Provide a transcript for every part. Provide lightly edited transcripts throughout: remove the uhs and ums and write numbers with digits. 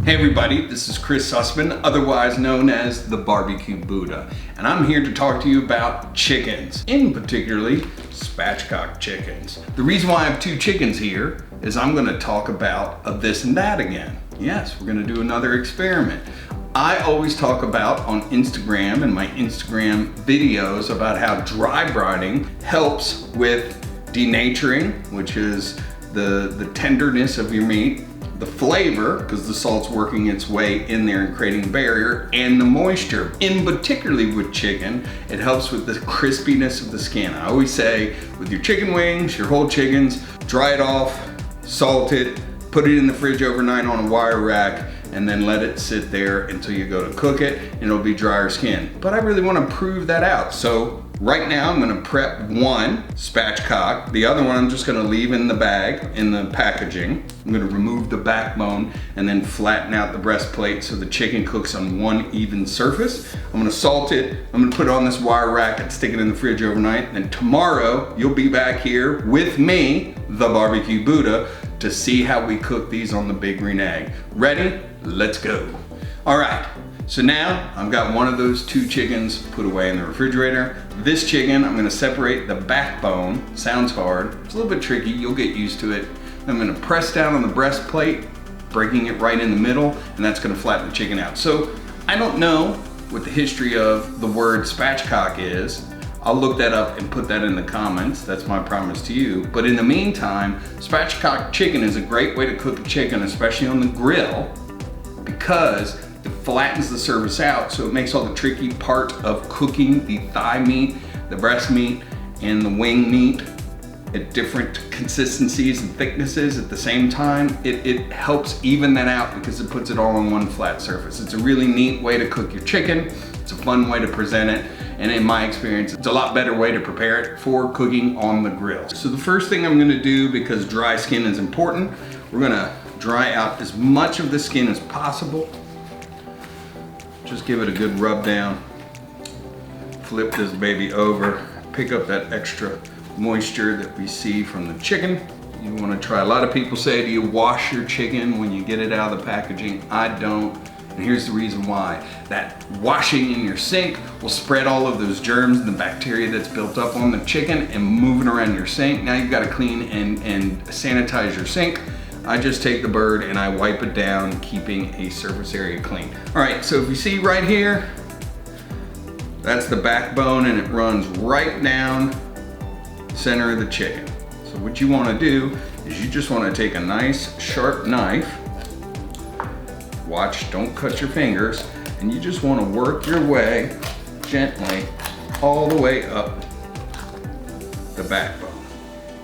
Hey everybody, this is Chris Sussman, otherwise known as the Barbecue Buddha, and I'm here to talk to you about chickens, in particularly spatchcock chickens. The reason why I have two chickens here is I'm going to talk about a this and that again. Yes, we're going to do another experiment. I always talk about on Instagram and my Instagram videos about how dry brining helps with denaturing, which is the tenderness of your meat, the flavor, because the salt's working its way in there and creating a barrier, and the moisture. In particularly with chicken, it helps with the crispiness of the skin. I always say with your chicken wings, your whole chickens, dry it off, salt it, put it in the fridge overnight on a wire rack, and then let it sit there until you go to cook it, and it'll be drier skin. But I really want to prove that out. So right now I'm going to prep one spatchcock. The other one I'm just going to leave in the bag, in the packaging. I'm going to remove the backbone and then flatten out the breastplate so the chicken cooks on one even surface. I'm going to salt it. I'm going to put it on this wire rack and stick it in the fridge overnight. Then tomorrow you'll be back here with me, the Barbecue Buddha, to see how we cook these on the big green egg. Ready? Let's go. All right. So now I've got one of those two chickens put away in the refrigerator. This chicken, I'm gonna separate the backbone. Sounds hard, it's a little bit tricky, you'll get used to it. I'm gonna press down on the breastplate, breaking it right in the middle, and that's gonna flatten the chicken out. So I don't know what the history of the word spatchcock is. I'll look that up and put that in the comments. That's my promise to you. But in the meantime, spatchcock chicken is a great way to cook a chicken, especially on the grill, because it flattens the surface out, so it makes all the tricky part of cooking the thigh meat, the breast meat, and the wing meat at different consistencies and thicknesses at the same time. It helps even that out because it puts it all on one flat surface. It's a really neat way to cook your chicken. It's a fun way to present it. And in my experience, it's a lot better way to prepare it for cooking on the grill. So the first thing I'm gonna do, because dry skin is important, we're gonna dry out as much of the skin as possible. Just give it a good rub down. Flip this baby over. Pick up that extra moisture that we see from the chicken. You wanna try, a lot of people say, do you wash your chicken when you get it out of the packaging? I don't. And here's the reason why. That washing in your sink will spread all of those germs and the bacteria that's built up on the chicken and moving around your sink. Now you've got to clean and sanitize your sink. I just take the bird and I wipe it down, keeping a surface area clean. All right, so if you see right here, that's the backbone and it runs right down the center of the chicken. So what you want to do is you just want to take a nice sharp knife. Watch, don't cut your fingers, and you just want to work your way gently all the way up the backbone.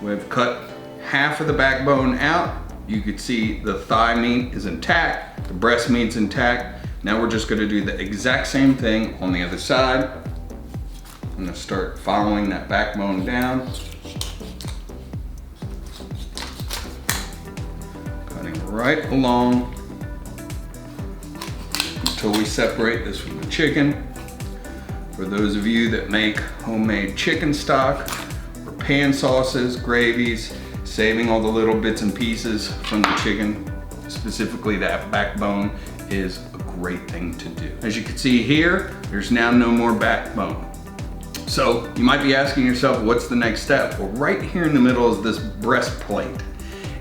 We've cut half of the backbone out. You could see the thigh meat is intact, the breast meat's intact. Now we're just gonna do the exact same thing on the other side. I'm gonna start following that backbone down. Cutting right along until we separate this from the chicken. For those of you that make homemade chicken stock or pan sauces, gravies, saving all the little bits and pieces from the chicken, specifically that backbone, is a great thing to do. As you can see here, there's now no more backbone. So you might be asking yourself, what's the next step? Well, right here in the middle is this breastplate.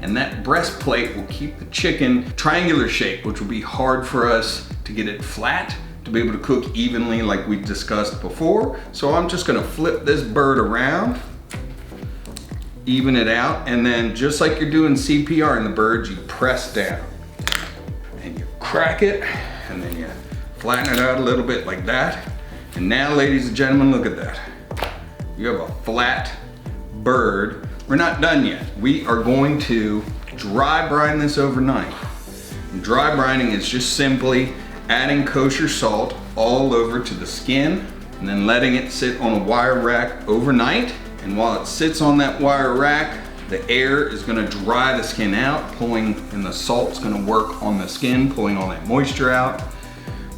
And that breastplate will keep the chicken triangular shape, which will be hard for us to get it flat, to be able to cook evenly like we discussed before. So I'm just gonna flip this bird around, even it out, and then just like you're doing CPR in the birds, you press down and you crack it, and then you flatten it out a little bit like that. And now, ladies and gentlemen, look at that. You have a flat bird. We're not done yet. We are going to dry brine this overnight. And dry brining is just simply adding kosher salt all over to the skin and then letting it sit on a wire rack overnight. And while it sits on that wire rack, the air is gonna dry the skin out, and the salt's gonna work on the skin, pulling all that moisture out.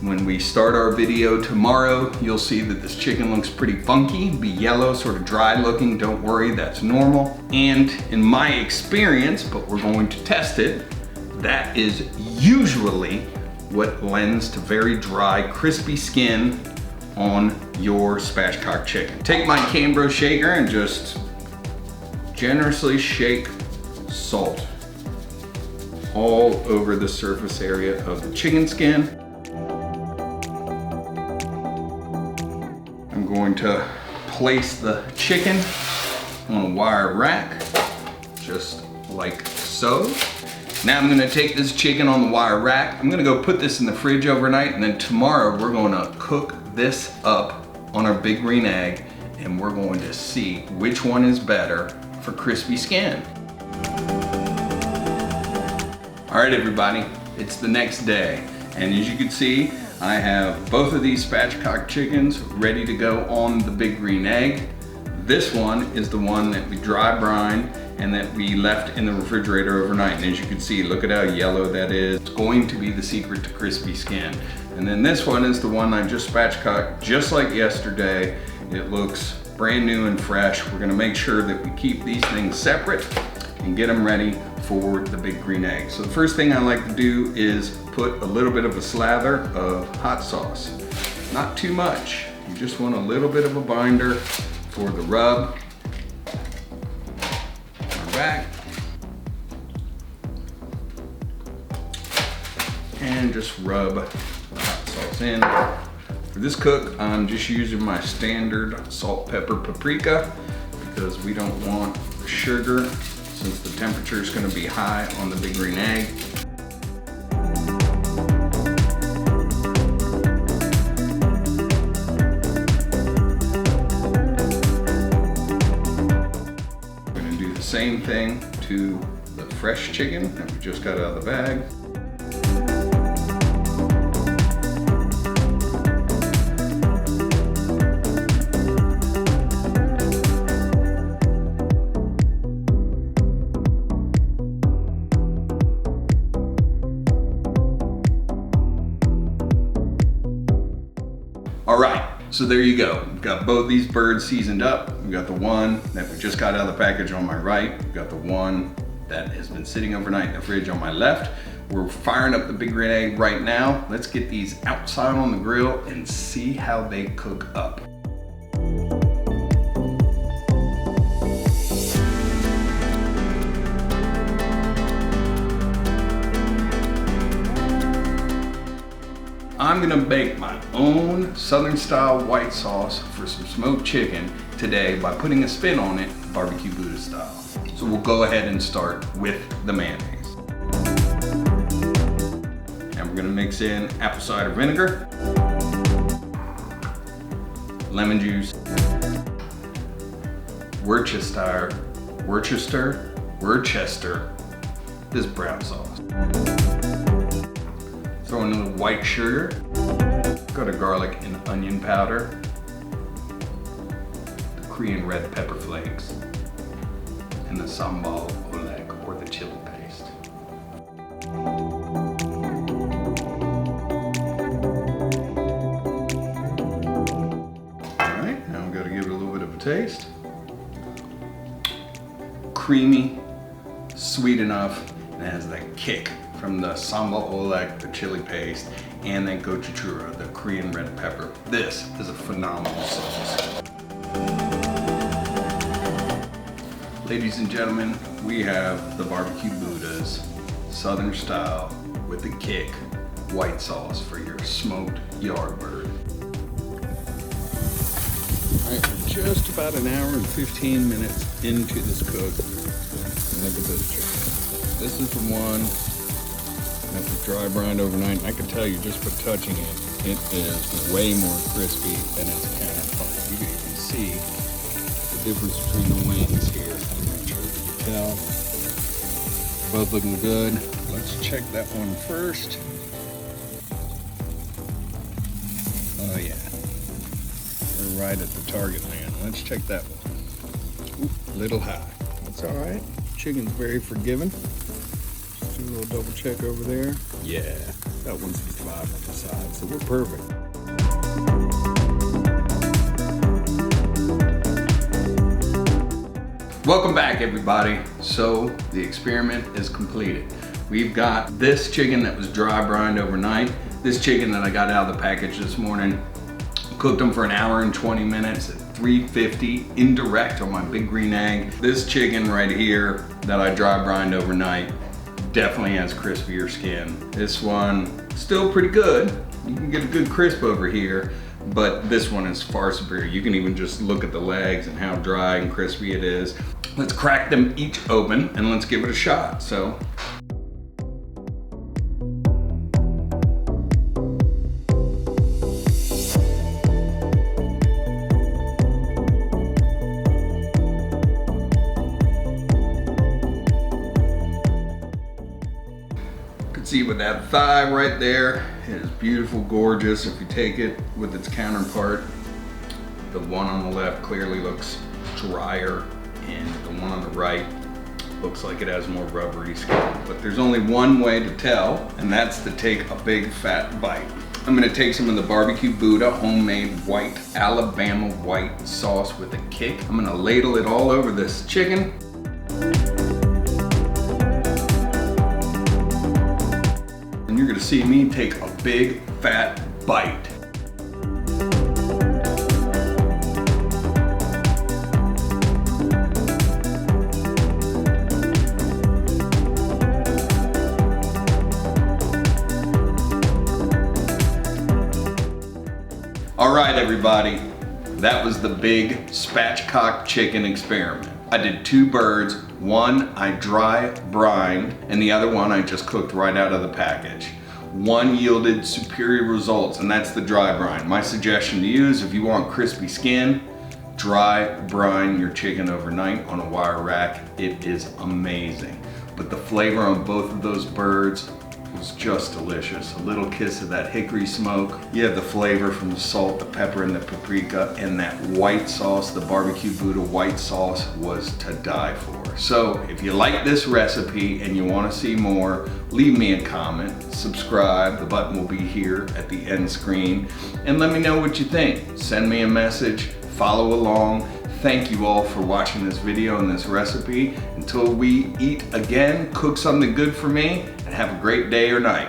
When we start our video tomorrow, you'll see that this chicken looks pretty funky, be yellow, sort of dry looking. Don't worry, that's normal. And in my experience, but we're going to test it, that is usually what lends to very dry, crispy skin on your spatchcock chicken. Take my Cambro shaker and just generously shake salt all over the surface area of the chicken skin. I'm going to place the chicken on a wire rack, just like so. Now I'm gonna take this chicken on the wire rack. I'm gonna go put this in the fridge overnight, and then tomorrow we're gonna cook this up on our big green egg, and we're going to see which one is better for crispy skin. All right, everybody, it's the next day, and as you can see, I have both of these spatchcock chickens ready to go on the big green egg. This one is the one that we dry brine and that we left in the refrigerator overnight. And as you can see, look at how yellow that is. It's going to be the secret to crispy skin. And then this one is the one I just spatchcocked just like yesterday. It looks brand new and fresh. We're gonna make sure that we keep these things separate and get them ready for the big green egg. So the first thing I like to do is put a little bit of a slather of hot sauce. Not too much. You just want a little bit of a binder for the rub. Back. And just rub the hot sauce in. For this cook, I'm just using my standard salt, pepper, paprika because we don't want the sugar since the temperature is going to be high on the big green egg. Same thing to the fresh chicken that we just got out of the bag. All right, so there you go. We've got both these birds seasoned up. We've got the one that we just got out of the package on my right. We've got the one that has been sitting overnight in the fridge on my left. We're firing up the big green egg right now. Let's get these outside on the grill and see how they cook up. I'm gonna make my own Southern style white sauce for some smoked chicken today by putting a spin on it, barbecue Buddha style. So we'll go ahead and start with the mayonnaise. And we're gonna mix in apple cider vinegar, lemon juice, Worcestershire, this brown sauce. Throw in a little white sugar, got a garlic and onion powder, the Korean red pepper flakes, and the Sambal or the chili paste. All right, now we've got to give it a little bit of a taste. Creamy, sweet enough, and it has that kick from the Sambal, the chili paste, and then gochugaru, the Korean red pepper. This is a phenomenal sauce. Ladies and gentlemen, we have the Barbecue Buddha's Southern style with the kick white sauce for your smoked yard bird. All right, we're just about an hour and 15 minutes into this cook. And look at this chicken. This is the one that was dry brined overnight. I can tell you just for touching it, it is way more crispy than its counterpart. You can see the difference between the wings here. I'm not sure if you can tell. Both looking good. Let's check that one first. Oh yeah, we're right at the target land. Let's check that one. Ooh, little high. That's all right. Chicken's very forgiving. Do a little double check over there. Yeah, that one's 5 on the side, so we're perfect. Welcome back, everybody. So the experiment is completed. We've got this chicken that was dry brined overnight. This chicken that I got out of the package this morning, cooked them for an hour and 20 minutes at 350 indirect on my big green egg. This chicken right here that I dry brined overnight definitely has crispier skin. This one, still pretty good. You can get a good crisp over here, but this one is far superior. You can even just look at the legs and how dry and crispy it is. Let's crack them each open and let's give it a shot. So. See with that thigh right there, it is beautiful, gorgeous. If you take it with its counterpart, the one on the left clearly looks drier and the one on the right looks like it has more rubbery skin. But there's only one way to tell, and that's to take a big fat bite. I'm gonna take some of the barbecue Buddha homemade white, Alabama white sauce with a kick. I'm gonna ladle it all over this chicken. And you're gonna see me take a big fat bite. All right, everybody, that was the big spatchcock chicken experiment. I did 2 birds. One I dry brined and the other one I just cooked right out of the package. One yielded superior results, and that's the dry brine. My suggestion to you is if you want crispy skin, dry brine your chicken overnight on a wire rack. It is amazing. But the flavor on both of those birds was just delicious. A little kiss of that hickory smoke. You have the flavor from the salt, the pepper, and the paprika, and that white sauce, the barbecue Buddha white sauce, was to die for. So if you like this recipe and you want to see more, leave me a comment, subscribe, the button will be here at the end screen, and let me know what you think. Send me a message, follow along. Thank you all for watching this video and this recipe. Until we eat again, cook something good for me, and have a great day or night.